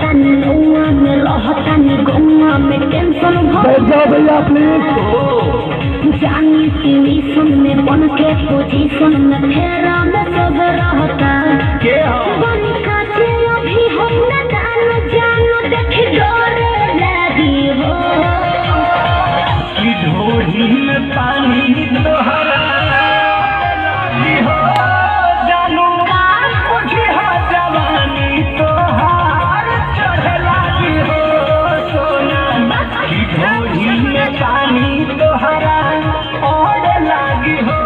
तनी गौआ में रहतनी गौआ में टेंशन बैठ जाओ भैया प्लीज। जानी ट्यूशन में मन के पोजीशन में फेरा में सब रहता बन काचे अभी हम न जानो देख डरे लगी हो कि ढोली में पानी तोहरा लगी हो जानू मुझे हो जवानी तोहार चढ़े लगी हो सोना कि ढोली में पानी तोहरा और लगी हो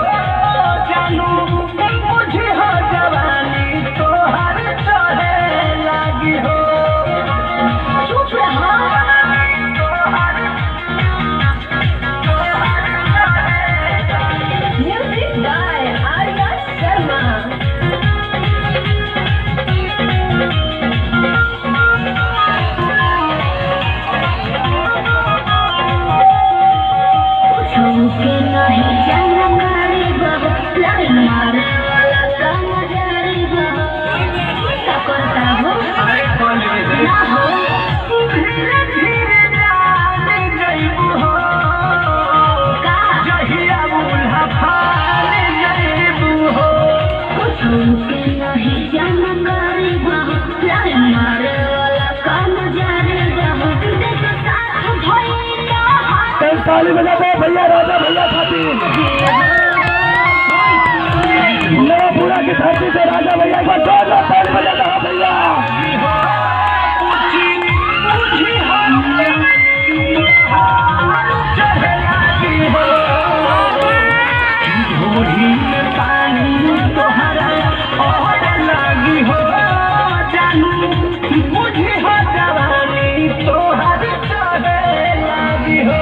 जानू मुझे हो जवानी तोहार चढ़े लगी हो। चुप रहा म्यूजिक बाय आर्या शर्मा छूके नहीं जाना मारे बाबू लाइन मारे वाला काम जारी बाबू क्या करता हो ना हो धीरे धीरे जाने जइबू हो का जहिया बुल्हा फाले जइबू हो छूके नहीं जाना मारे बाबू लाइन मारे वाला काम जारी बाबू देखो साथ भइला ताली बजा दो भैया राजा भैया खातिर नवापुरा की धरती से राजा भैया एक बार जोरदार ताली बजा दो भैया। ढोली में पानी तोहरा और लगी हो जानू मुझे हो जवानी तोहर चढ़े लगी हो।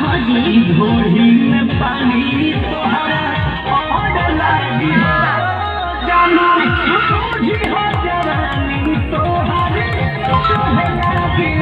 ढोली में पानी तोहरा और लगी हो जानू मुझे हो